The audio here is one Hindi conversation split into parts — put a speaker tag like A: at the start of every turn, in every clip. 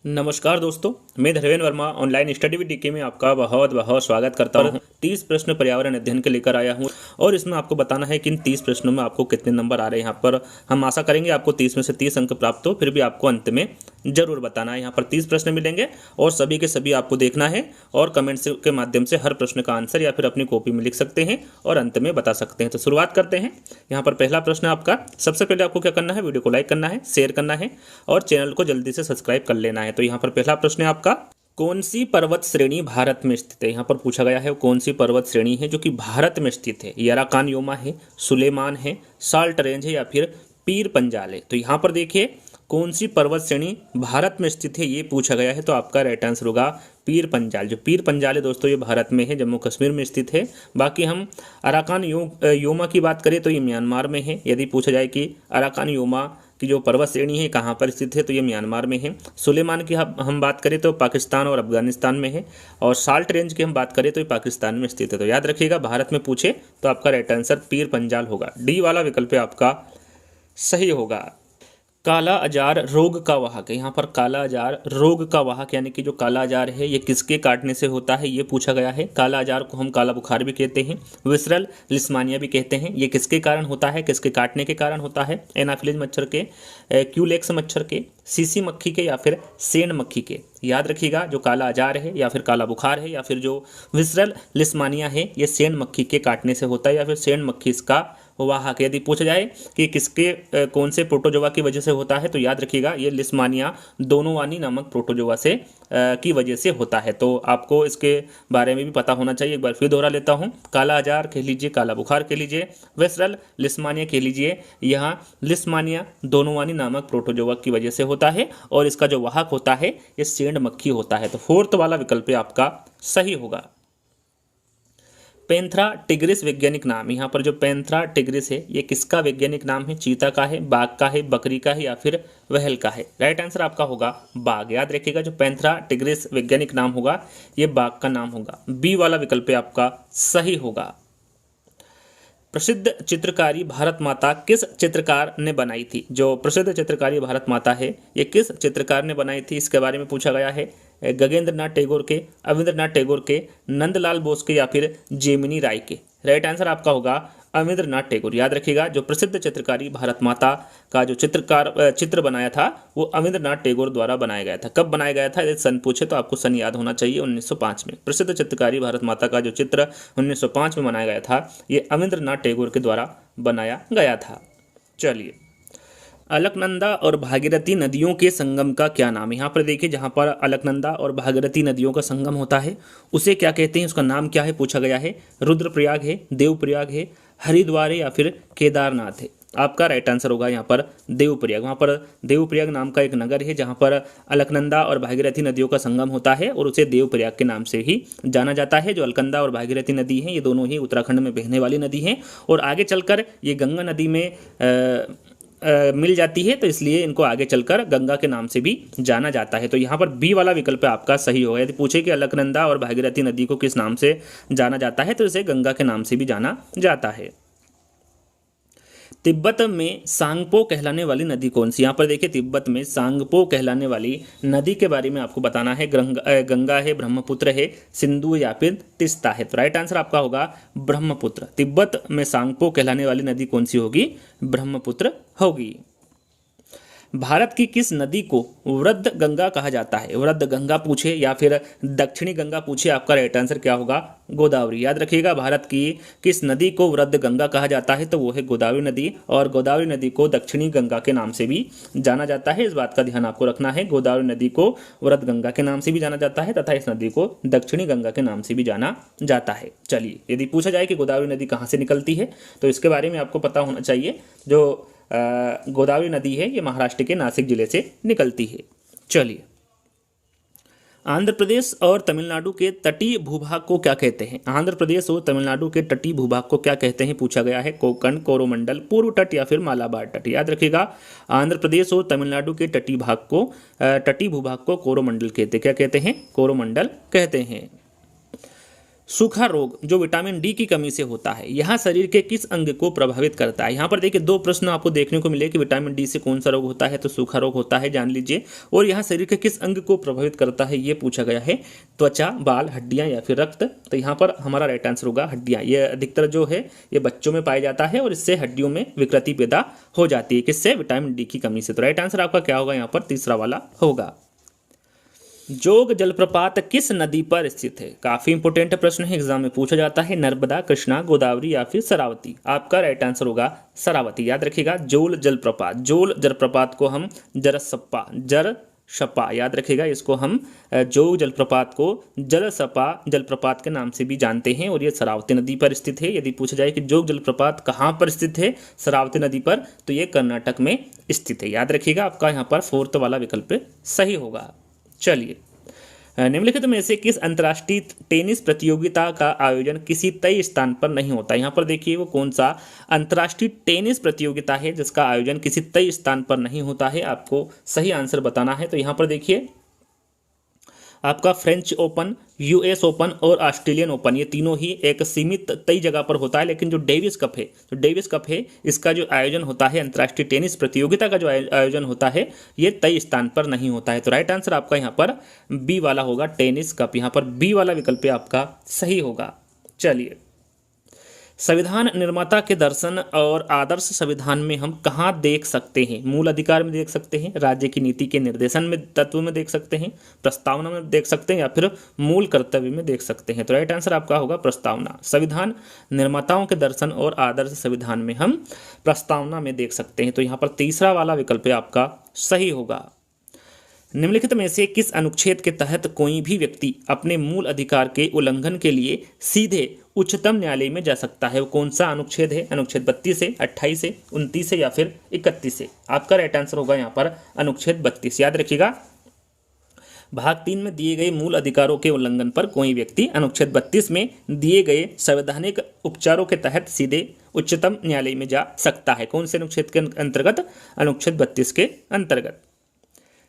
A: नमस्कार दोस्तों, मैं Dharmendra Verma online study with DK में आपका बहुत बहुत स्वागत करता हूं। 30 प्रश्न पर्यावरण अध्ययन के लेकर आया हूं और इसमें आपको बताना है कि इन 30 प्रश्नों में आपको कितने नंबर आ रहे हैं। यहाँ पर हम आशा करेंगे आपको 30 में से 30 अंक प्राप्त हो, फिर भी आपको अंत में जरूर बताना है। यहाँ पर 30 प्रश्न मिलेंगे और सभी के सभी आपको देखना है और कमेंट्स के माध्यम से हर प्रश्न का आंसर या फिर अपनी कॉपी में लिख सकते हैं और अंत में बता सकते हैं। तो शुरुआत करते हैं। यहाँ पर पहला प्रश्न आपका, सबसे पहले आपको क्या करना है, वीडियो को लाइक करना है, शेयर करना है और चैनल को जल्दी से सब्सक्राइब कर लेना है। तो यहाँ पर पहला प्रश्न है आपका, कौन सी पर्वत श्रेणी भारत में स्थित है। यहाँ पर पूछा गया है कौन सी पर्वत श्रेणी है जो कि भारत में स्थित है। यराकान योमा है, सुलेमान है, साल्ट रेंज है या फिर पीर पंजाल है। तो यहाँ पर देखिए कौन सी पर्वत श्रेणी भारत में स्थित है ये पूछा गया है, तो आपका राइट आंसर होगा पीर पंजाल। जो पीर पंजाल है दोस्तों ये भारत में है, जम्मू कश्मीर में स्थित है। बाकी हम अराकान योमा की बात करें तो ये म्यांमार में है। यदि पूछा जाए कि अराकान योमा की जो पर्वत श्रेणी है कहाँ पर स्थित है, तो ये म्यांमार में है। सुलेमान की हम बात करें तो पाकिस्तान और अफगानिस्तान में है और साल्ट रेंज की हम बात करें तो ये पाकिस्तान में स्थित है। तो याद रखिएगा, भारत में पूछे तो आपका राइट आंसर पीर पंजाल होगा। डी वाला विकल्प आपका सही होगा। काला अजार रोग का वाहक है। यहाँ पर काला अजार रोग का वाहक यानी कि जो काला अजार है ये किसके काटने से होता है ये पूछा गया है। काला अजार को हम काला बुखार भी कहते हैं, विसरल लिस्मानिया भी कहते हैं। ये किसके कारण होता है, किसके काटने के कारण होता है। एनाफिलिस मच्छर के, क्यूलेक्स मच्छर के, सीसी मक्खी के या फिर सेंड मक्खी के। याद रखिएगा, जो काला अजार है या फिर काला बुखार है या फिर जो विसरल लिस्मानिया है ये सेंड मक्खी के काटने से होता है या फिर सेंड मक्खी इसका वाहक। यदि पूछा जाए कि किसके कौन से प्रोटोजोआ की वजह से होता है तो याद रखिएगा ये लिस्मानिया दोनोवानी नामक प्रोटोजोआ से की वजह से होता है। तो आपको इसके बारे में भी पता होना चाहिए। एक बार फिर दोहरा लेता हूँ, काला अजार कह लीजिए, काला बुखार कह लीजिए, विसरल लिस्मानिया कह लीजिए। यहाँ लिस्मानिया दोनोवानी नामक प्रोटोजोआ की वजह से होता है और इसका जो वाहक होता है ये सेंड मक्खी होता है। तो फोर्थ वाला विकल्प आपका सही होगा। पैंथरा टिग्रिस वैज्ञानिक नाम, यहाँ पर जो पैंथरा टिग्रिस है ये किसका वैज्ञानिक नाम है। चीता का है, बाघ का है, बकरी का है या फिर व्हेल का है। राइट आंसर आपका होगा बाघ। याद रखिएगा, जो पैंथरा टिग्रिस वैज्ञानिक नाम होगा ये बाघ का नाम होगा। बी वाला विकल्प आपका सही होगा। प्रसिद्ध चित्रकारी भारत माता किस चित्रकार ने बनाई थी। जो प्रसिद्ध चित्रकारी भारत माता है ये किस चित्रकार ने बनाई थी इसके बारे में पूछा गया है। गगनेंद्र नाथ टैगोर के, अविंद्रनाथ टैगोर के, नंदलाल बोस के या फिर जेमिनी राय के। राइट आंसर आपका होगा अविंद्रनाथ टैगोर। याद रखिएगा, जो प्रसिद्ध चित्रकारी भारत माता का जो चित्र बनाया था वो अविंद्रनाथ टैगोर द्वारा बनाया गया था। कब बनाया गया था, यदि सन पूछे तो आपको सन याद होना चाहिए। 1905 में प्रसिद्ध चित्रकारी भारत माता का जो चित्र 1905 में बनाया गया था ये अविंद्रनाथ टैगोर के द्वारा बनाया गया था। चलिए, अलकनंदा और भागीरथी नदियों के संगम का क्या नाम है। यहाँ पर देखिए, जहाँ पर अलकनंदा और भागीरथी नदियों का संगम होता है उसे क्या कहते हैं, उसका नाम क्या है पूछा गया है। रुद्रप्रयाग है, देवप्रयाग है, हरिद्वार है या फिर केदारनाथ है। आपका राइट आंसर होगा यहाँ पर देवप्रयाग। वहाँ पर देवप्रयाग नाम का एक नगर है जहाँ पर अलकनंदा और भागीरथी नदियों का संगम होता है और उसे देवप्रयाग के नाम से ही जाना जाता है। जो अलकनंदा और भागीरथी नदी है ये दोनों ही उत्तराखंड में बहने वाली नदी हैं और आगे चलकर ये गंगा नदी में मिल जाती है, तो इसलिए इनको आगे चलकर गंगा के नाम से भी जाना जाता है। तो यहाँ पर बी वाला विकल्प आपका सही होगा। यदि पूछे कि अलकनंदा और भागीरथी नदी को किस नाम से जाना जाता है तो इसे गंगा के नाम से भी जाना जाता है। तिब्बत में सांगपो कहलाने वाली नदी कौन सी। यहाँ पर देखिए, तिब्बत में सांगपो कहलाने वाली नदी के बारे में आपको बताना है। गंगा है, ब्रह्मपुत्र है, सिंधु या फिर तिस्ता है। तो राइट आंसर आपका होगा ब्रह्मपुत्र। तिब्बत में सांगपो कहलाने वाली नदी कौन सी होगी, ब्रह्मपुत्र होगी। भारत की किस नदी को वृद्ध गंगा कहा जाता है। वृद्ध गंगा पूछे या फिर दक्षिणी गंगा पूछे, आपका राइट आंसर क्या होगा, गोदावरी। याद रखिएगा, भारत की किस नदी को वृद्ध गंगा कहा जाता है तो वो है गोदावरी नदी और गोदावरी नदी को दक्षिणी गंगा के नाम से भी जाना जाता है। इस बात का ध्यान आपको रखना है, गोदावरी नदी को वृद्ध गंगा के नाम से भी जाना जाता है तथा इस नदी को दक्षिणी गंगा के नाम से भी जाना जाता है। चलिए, यदि पूछा जाए कि गोदावरी नदी कहाँ से निकलती है तो इसके बारे में आपको पता होना चाहिए। जो गोदावरी नदी है ये महाराष्ट्र के नासिक जिले से निकलती है। चलिए, आंध्र प्रदेश और तमिलनाडु के तटीय भूभाग को क्या कहते हैं। आंध्र प्रदेश और तमिलनाडु के तटीय भूभाग को क्या कहते हैं पूछा गया है। कोंकण, कोरोमंडल, पूर्व तट या फिर मालाबार तट। याद रखिएगा, आंध्र प्रदेश और तमिलनाडु के तटीय भूभाग को कोरोमंडल कहते हैं। क्या कहते हैं, कोरोमंडल कहते हैं। सूखा रोग जो विटामिन डी की कमी से होता है यह शरीर के किस अंग को प्रभावित करता है। यहाँ पर देखिए दो प्रश्न आपको देखने को मिले कि विटामिन डी से कौन सा रोग होता है, तो सूखा रोग होता है जान लीजिए, और यह शरीर के किस अंग को प्रभावित करता है ये पूछा गया है, त्वचा, बाल, हड्डियाँ या फिर रक्त। तो यहाँ पर हमारा राइट आंसर होगा हड्डियाँ। ये अधिकतर जो है ये बच्चों में पाया जाता है और इससे हड्डियों में विकृति पैदा हो जाती है, किससे, विटामिन डी की कमी से। तो राइट आंसर आपका क्या होगा यहाँ पर, तीसरा वाला होगा। जोग जलप्रपात किस नदी पर स्थित है। काफी इंपोर्टेंट प्रश्न है, एग्जाम में पूछा जाता है। नर्मदा, कृष्णा, गोदावरी या फिर शरावती। आपका राइट आंसर होगा शरावती। याद रखिएगा जोल जलप्रपात, जोल जलप्रपात को हम जरसपा याद रखिएगा, इसको हम जोग जलप्रपात को जलसपा जलप्रपात के नाम से भी जानते हैं, और ये शरावती नदी पर स्थित है। यदि पूछा जाए कि जोग जलप्रपात कहाँ पर स्थित है शरावती नदी पर, तो ये कर्नाटक में स्थित है। याद रखिएगा आपका यहाँ पर फोर्थ वाला विकल्प सही होगा। चलिए, निम्नलिखित में से किस अंतर्राष्ट्रीय टेनिस प्रतियोगिता का आयोजन किसी तय स्थान पर नहीं होता। यहाँ पर देखिए वो कौन सा अंतर्राष्ट्रीय टेनिस प्रतियोगिता है जिसका आयोजन किसी तय स्थान पर नहीं होता है, आपको सही आंसर बताना है। तो यहाँ पर देखिए आपका फ्रेंच ओपन, यूएस ओपन और ऑस्ट्रेलियन ओपन, ये तीनों ही एक सीमित तय जगह पर होता है, लेकिन जो डेविस कप है इसका जो आयोजन होता है, अंतर्राष्ट्रीय टेनिस प्रतियोगिता का जो आयोजन होता है ये तय स्थान पर नहीं होता है। तो राइट आंसर आपका यहाँ पर बी वाला होगा, टेनिस कप। यहाँ पर बी वाला विकल्प आपका सही होगा। चलिए, संविधान निर्माता के दर्शन और आदर्श संविधान में हम कहाँ देख सकते हैं। मूल अधिकार में देख सकते हैं, राज्य की नीति के निर्देशन में तत्व में देख सकते हैं, प्रस्तावना में देख सकते हैं, या फिर मूल कर्तव्य में देख सकते हैं। तो राइट आंसर आपका होगा प्रस्तावना। संविधान निर्माताओं के दर्शन और आदर्श संविधान में हम प्रस्तावना में देख सकते हैं। तो यहाँ पर तीसरा वाला विकल्प आपका सही होगा। निम्नलिखित में से किस अनुच्छेद के तहत कोई भी व्यक्ति अपने मूल अधिकार के उल्लंघन के लिए सीधे उच्चतम न्यायालय में जा सकता है। वो कौन सा अनुच्छेद है, अनुच्छेद 32 से, 28 से, 29 से या फिर 31 से। आपका राइट आंसर होगा यहाँ पर अनुच्छेद 32। याद रखिएगा भाग 3 में दिए गए मूल अधिकारों के उल्लंघन पर कोई व्यक्ति अनुच्छेद 32 में दिए गए संवैधानिक उपचारों के तहत सीधे उच्चतम न्यायालय में जा सकता है। कौन से अनुच्छेद के अंतर्गत, अनुच्छेद 32 के अंतर्गत।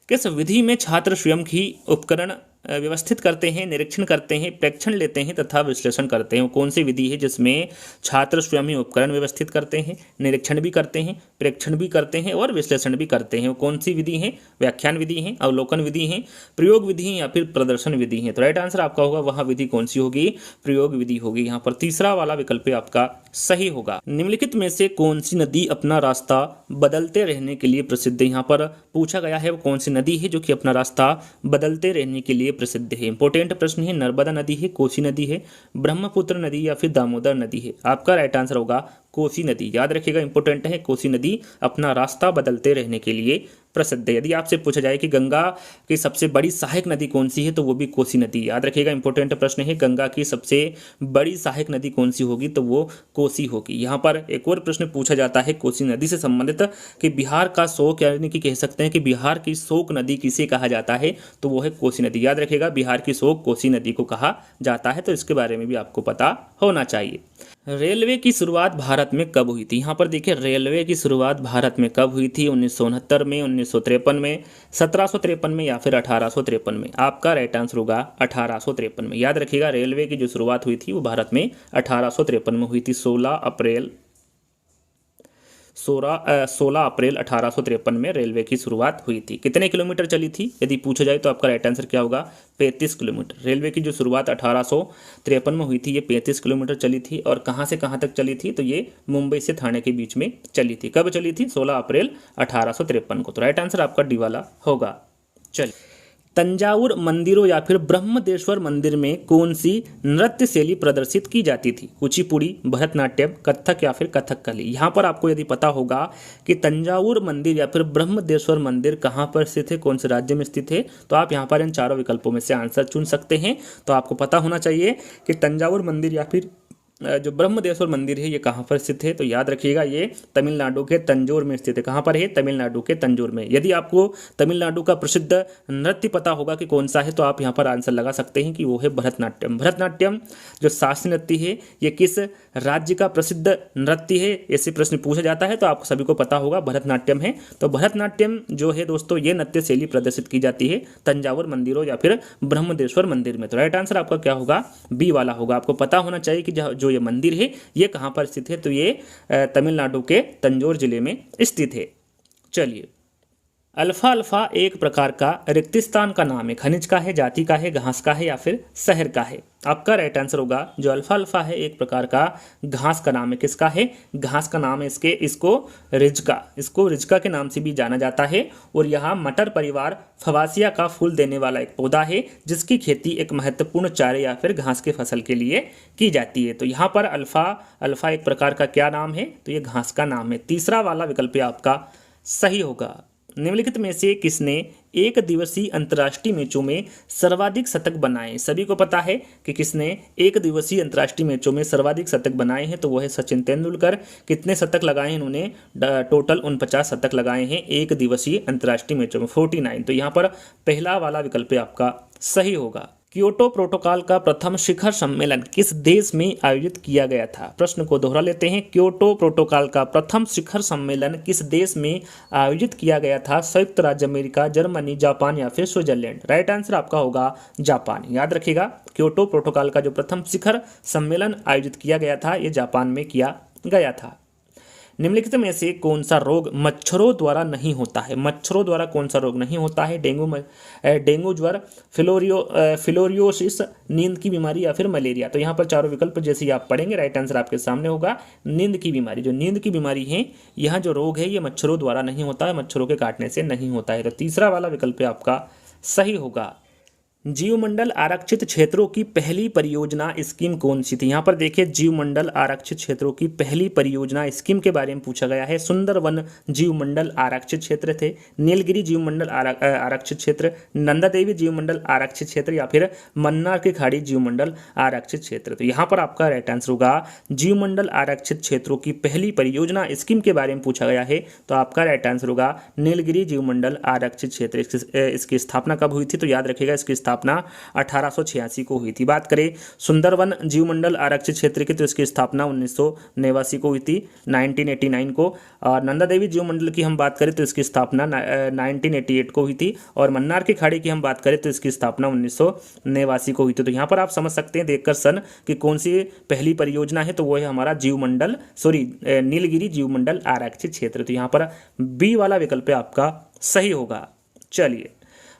A: किस विधि में छात्र स्वयं ही उपकरण व्यवस्थित करते हैं, निरीक्षण करते हैं, प्रेक्षण लेते हैं तथा विश्लेषण करते हैं। कौन सी विधि है जिसमें छात्र स्वयं ही उपकरण व्यवस्थित करते हैं, निरीक्षण भी करते हैं, प्रेक्षण भी करते हैं और विश्लेषण भी करते हैं। कौन सी विधि है, व्याख्यान विधि है, अवलोकन विधि है, प्रयोग विधि है या फिर प्रदर्शन विधि है। तो राइट आंसर आपका होगा वह विधि कौन सी होगी, प्रयोग विधि होगी। यहाँ पर तीसरा वाला विकल्प आपका सही होगा। निम्नलिखित में से कौन सी नदी अपना रास्ता बदलते रहने के लिए प्रसिद्ध है। यहाँ पर पूछा गया है वो कौन सी नदी है जो कि अपना रास्ता बदलते रहने के लिए प्रसिद्ध है। इंपोर्टेंट प्रश्न है। नर्मदा नदी है, कोसी नदी है, ब्रह्मपुत्र नदी या फिर दामोदर नदी है। आपका राइट आंसर होगा कोसी नदी। याद रखिएगा इंपोर्टेंट है, कोसी नदी अपना रास्ता बदलते रहने के लिए प्रसिद्ध है। यदि आपसे पूछा जाए कि गंगा की सबसे बड़ी सहायक नदी कौन सी है, तो वो भी कोसी नदी। याद रखिएगा इंपोर्टेंट प्रश्न है, गंगा की सबसे बड़ी सहायक नदी कौन सी होगी, तो वो कोसी होगी। यहाँ पर एक और प्रश्न पूछा जाता है कोसी नदी से संबंधित कि बिहार का शोक, यानी कि कह सकते हैं कि बिहार की शोक नदी किसे कहा जाता है, तो वो है कोसी नदी। याद रखिएगा बिहार की शोक कोसी नदी को कहा जाता है, तो इसके बारे में भी आपको पता होना चाहिए। रेलवे की शुरुआत भारत में कब हुई थी। यहाँ पर देखिए रेलवे की शुरुआत भारत में कब हुई थी, 1969 में, 1953 में, 1753 में या फिर 1853 में। आपका राइट आंसर होगा 1853 में। याद रखिएगा रेलवे की जो शुरुआत हुई थी वो भारत में 1853 में हुई थी। 16 अप्रैल 1853 में रेलवे की शुरुआत हुई थी। कितने किलोमीटर चली थी यदि पूछा जाए तो आपका राइट आंसर क्या होगा, 35 किलोमीटर। रेलवे की जो शुरुआत 1853 में हुई थी ये 35 किलोमीटर चली थी। और कहाँ से कहाँ तक चली थी, तो ये मुंबई से थाने के बीच में चली थी। कब चली थी, 16 अप्रैल 1853 को। तो राइट आंसर आपका डी वाला होगा। चलिए, तंजावुर मंदिरों या फिर ब्रह्मदेश्वर मंदिर में कौन सी नृत्य शैली प्रदर्शित की जाती थी। कुचिपुड़ी, भरतनाट्यम, कथक या फिर कथकली। यहाँ पर आपको यदि पता होगा कि तंजावुर मंदिर या फिर ब्रह्मदेश्वर मंदिर कहाँ पर स्थित है, कौन से राज्य में स्थित है, तो आप यहाँ पर इन चारों विकल्पों में से आंसर चुन सकते हैं। तो आपको पता होना चाहिए कि तंजावुर मंदिर या फिर जो ब्रह्मदेश्वर मंदिर है ये कहाँ पर स्थित है, तो याद रखिएगा ये तमिलनाडु के तंजौर में स्थित है। कहाँ पर है, तमिलनाडु के तंजौर में। यदि आपको तमिलनाडु का प्रसिद्ध नृत्य पता होगा कि कौन सा है, तो आप यहाँ पर आंसर लगा सकते हैं कि वो है भरतनाट्यम। भरतनाट्यम जो शास्त्रीय नृत्य है ये किस राज्य का प्रसिद्ध नृत्य है, ऐसे प्रश्न पूछा जाता है, तो आपको सभी को पता होगा भरतनाट्यम है। तो भरतनाट्यम जो है दोस्तों ये नृत्य शैली प्रदर्शित की जाती है तंजावुर मंदिरों या फिर ब्रह्मदेश्वर मंदिर में। तो राइट आंसर आपका क्या होगा, बी वाला होगा। आपको पता होना चाहिए कि जो ये मंदिर है ये कहाँ पर स्थित है, तो ये तमिलनाडु के तंजौर जिले में स्थित है। चलिए, अल्फा अल्फा एक प्रकार का रेगिस्तान का नाम है, खनिज का है, जाति का है, घास का है या फिर शहर का है। आपका राइट आंसर होगा जो अल्फा अल्फा है एक प्रकार का घास का नाम है। किसका है, घास का नाम है इसको रिजका के नाम से भी जाना जाता है। और यहाँ मटर परिवार फवासिया का फूल देने वाला एक पौधा है जिसकी खेती एक महत्वपूर्ण चारे या फिर घास के फसल के लिए की जाती है। तो यहाँ पर अल्फा अल्फा एक प्रकार का क्या नाम है, तो ये घास का नाम है। तीसरा वाला विकल्प आपका सही होगा। निम्नलिखित में से किसने एक दिवसीय अंतर्राष्ट्रीय मैचों में सर्वाधिक शतक बनाए। सभी को पता है कि किसने एक दिवसीय अंतर्राष्ट्रीय मैचों में सर्वाधिक शतक बनाए हैं, तो वो है सचिन तेंदुलकर। कितने शतक लगाए हैं इन्होंने, टोटल 49 शतक लगाए हैं एक दिवसीय अंतर्राष्ट्रीय मैचों में, 49। तो यहाँ पर पहला वाला विकल्प आपका सही होगा। क्योटो प्रोटोकॉल का प्रथम शिखर सम्मेलन किस देश में आयोजित किया गया था। प्रश्न को दोहरा लेते हैं। क्योटो प्रोटोकॉल का प्रथम शिखर सम्मेलन किस देश में आयोजित किया गया था। संयुक्त राज्य अमेरिका, जर्मनी, जापान या फिर स्विट्जरलैंड। राइट आंसर आपका होगा जापान। याद रखिएगा क्योटो प्रोटोकॉल का जो प्रथम शिखर सम्मेलन आयोजित किया गया था ये जापान में किया गया था। निम्नलिखित में से कौन सा रोग मच्छरों द्वारा नहीं होता है। मच्छरों द्वारा कौन सा रोग नहीं होता है। डेंगू, ज्वर, फिलोरियोसिस, नींद की बीमारी या फिर मलेरिया। तो यहाँ पर चारों विकल्प जैसे ही आप पढ़ेंगे राइट आंसर आपके सामने होगा नींद की बीमारी। जो नींद की बीमारी है, यह जो रोग है ये मच्छरों द्वारा नहीं होता है, मच्छरों के काटने से नहीं होता है। तो तीसरा वाला विकल्प आपका सही होगा। जीवमंडल आरक्षित क्षेत्रों की पहली परियोजना स्कीम कौन सी थी। यहाँ पर देखिए जीवमंडल आरक्षित क्षेत्रों की पहली परियोजना स्कीम के बारे में पूछा गया है। सुंदरवन जीवमंडल आरक्षित क्षेत्र थे, नीलगिरी जीवमंडल आरक्षित क्षेत्र, नंदा देवी जीवमंडल आरक्षित क्षेत्र या फिर मन्नार की खाड़ी जीवमंडल आरक्षित क्षेत्र। तो यहाँ पर आपका राइट आंसर होगा जीवमंडल आरक्षित क्षेत्रों की पहली परियोजना स्कीम के बारे में पूछा गया है, तो आपका राइट आंसर होगा नीलगिरी जीवमंडल आरक्षित क्षेत्र। इसकी स्थापना कब हुई थी, तो याद रखिएगा इसकी स्थापना 1886 को हुई थी। बात करें सुंदरवन जीवमंडल आरक्षित क्षेत्र की, तो इसकी स्थापना 1989 को हुई थी, 1989 को। और नंदा देवी जीवमंडल की हम बात करें तो इसकी स्थापना 1988 को हुई थी। और मन्नार की खाड़ी की हम बात करें तो इसकी स्थापना 1989 को हुई थी। तो यहाँ पर आप समझ सकते हैं देखकर सन कि कौन सी पहली परियोजना है, तो वो है हमारा नीलगिरी जीवमंडल आरक्षित क्षेत्र। तो यहाँ पर बी वाला विकल्प आपका सही होगा। चलिए,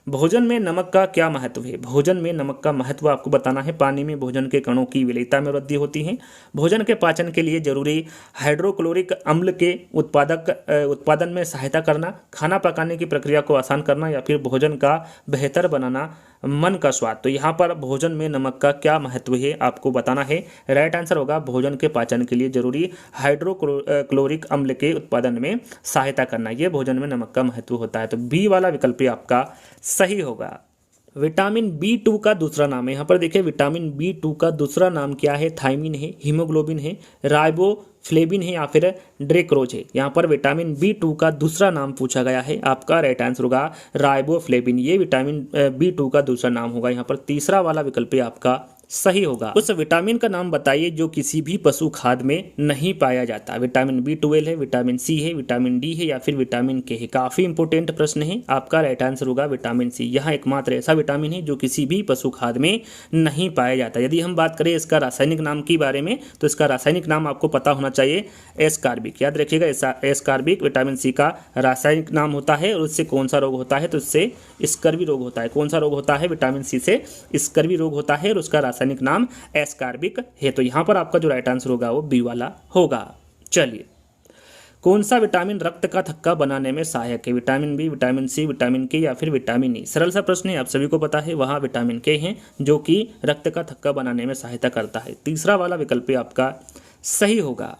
A: भोजन में नमक का क्या महत्व है। भोजन में नमक का महत्व आपको बताना है। पानी में भोजन के कणों की विलेयता में वृद्धि होती है, भोजन के पाचन के लिए जरूरी हाइड्रोक्लोरिक अम्ल के उत्पादन में सहायता करना, खाना पकाने की प्रक्रिया को आसान करना या फिर भोजन का बेहतर बनाना, मन का स्वाद। तो यहाँ पर भोजन में नमक का क्या महत्व है आपको बताना है। राइट आंसर होगा भोजन के पाचन के लिए जरूरी हाइड्रोक्लोरिक अम्ल के उत्पादन में सहायता करना, ये भोजन में नमक का महत्व होता है। तो बी वाला विकल्प आपका सही होगा। विटामिन B2 का दूसरा नाम है। यहाँ पर देखिए विटामिन B2 का दूसरा नाम क्या है। थायमिन है, हीमोग्लोबिन है, राइबोफ्लेविन है या फिर ड्रेक्रोज है। यहाँ पर विटामिन B2 का दूसरा नाम पूछा गया है, आपका राइट आंसर होगा राइबोफ्लेविन। ये विटामिन B2 का दूसरा नाम होगा। यहाँ पर तीसरा वाला विकल्प आपका सही होगा। उस विटामिन का नाम बताइए जो किसी भी पशु खाद्य में नहीं पाया जाता। विटामिन B12 है, विटामिन C है, विटामिन D है या फिर विटामिन K है। काफी इंपॉर्टेंट प्रश्न है। आपका राइट आंसर होगा विटामिन C। यह एकमात्र ऐसा विटामिन है जो किसी भी पशु खाद्य में नहीं पाया जाता। यदि हम बात करें इसका रासायनिक नाम के बारे में, तो इसका रासायनिक नाम आपको पता होना चाहिए एस्कॉर्बिक। याद रखिएगा एस्कॉर्बिक विटामिन C का रासायनिक नाम होता है। और उससे कौन सा रोग होता है, तो इससे स्कर्वी रोग होता है। कौन सा रोग होता है, विटामिन C से स्कर्वी रोग होता है और उसका रासायनिक नाम एस्कॉर्बिक है। तो यहां पर आपका जो राइट आंसर होगा वो बी वाला होगा। चलिए, कौन सा विटामिन रक्त का थक्का बनाने में सहायक है। Vitamin B, vitamin C, vitamin K या फिर विटामिन E। सरल सा प्रश्न है, आप सभी को पता है। वहाँ विटामिन K है जो कि रक्त का थक्का बनाने में सहायता करता है। तीसरा वाला विकल्प आपका सही होगा।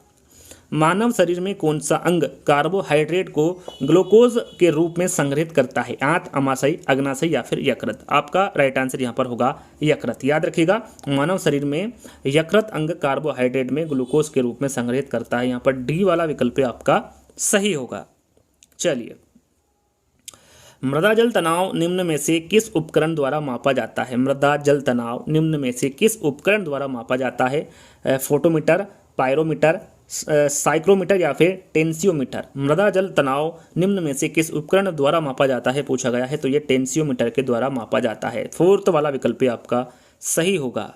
A: मानव शरीर में कौन सा अंग कार्बोहाइड्रेट को ग्लूकोज के रूप में संग्रहित करता है? आंत, अमाशय, अग्नाशय या फिर यकृत? आपका राइट आंसर यहाँ पर होगा यकृत। याद रखिएगा, मानव शरीर में यकृत अंग कार्बोहाइड्रेट में ग्लूकोज के रूप में संग्रहित करता है। यहाँ पर डी वाला विकल्प आपका सही होगा। चलिए, मृदा जल तनाव निम्न में से किस उपकरण द्वारा मापा जाता है? मृदा जल तनाव निम्न में से किस उपकरण द्वारा मापा जाता है? फोटोमीटर, पायरोमीटर, साइक्रोमीटर या फिर टेंसियोमीटर? मृदा जल तनाव निम्न में से किस उपकरण द्वारा मापा जाता है पूछा गया है, तो ये टेंसियोमीटर के द्वारा मापा जाता है। फोर्थ वाला विकल्प आपका सही होगा।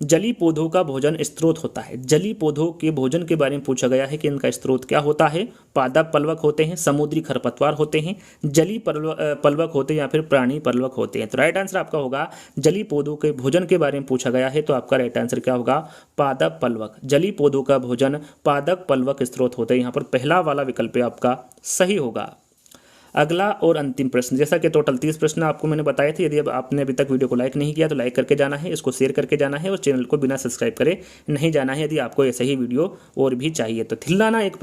A: जली पौधों का भोजन स्रोत होता है। जली पौधों के भोजन के बारे में पूछा गया है कि इनका स्रोत क्या होता है? पादप पल्वक होते हैं, समुद्री खरपतवार होते हैं, जली पल्वक होते हैं या फिर प्राणी पल्वक होते हैं? तो राइट आंसर आपका होगा जली पौधों के भोजन के बारे में पूछा गया है, तो आपका राइट आंसर क्या होगा? पादप पल्वक। जली पौधों का भोजन पादप पल्वक स्रोत होते हैं। यहाँ पर पहला वाला विकल्प आपका सही होगा। अगला और अंतिम प्रश्न, जैसा कि टोटल 30 प्रश्न आपको मैंने बताए थे। यदि अब आपने अभी तक वीडियो को लाइक नहीं किया तो लाइक करके जाना है, इसको शेयर करके जाना है और चैनल को बिना सब्सक्राइब करे नहीं जाना है यदि आपको ऐसे ही वीडियो और भी चाहिए। तो थिल्लाना एक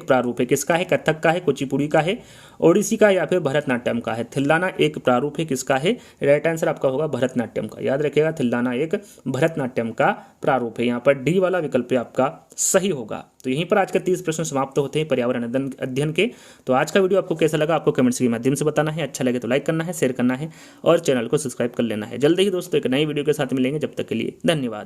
A: प्रारूप है, किसका है? कथक का है, कुचिपुड़ी का है, ओडिसी का या फिर भरतनाट्यम का है? थिल्लाना एक प्रारूप है, किसका है? राइट आंसर आपका होगा भरतनाट्यम का। याद रखिएगा, थिल्लाना एक भरतनाट्यम का प्रारूप है। यहाँ पर डी वाला विकल्प आपका सही होगा। तो यहीं पर आज के 30 प्रश्न समाप्त होते हैं पर्यावरण अध्ययन के। तो आज का वीडियो आपको कैसा लगा आपको कमेंट्स के माध्यम से बताना है। अच्छा लगे तो लाइक करना है, शेयर करना है और चैनल को सब्सक्राइब कर लेना है। जल्दी ही दोस्तों एक नई वीडियो के साथ मिलेंगे, जब तक के लिए धन्यवाद।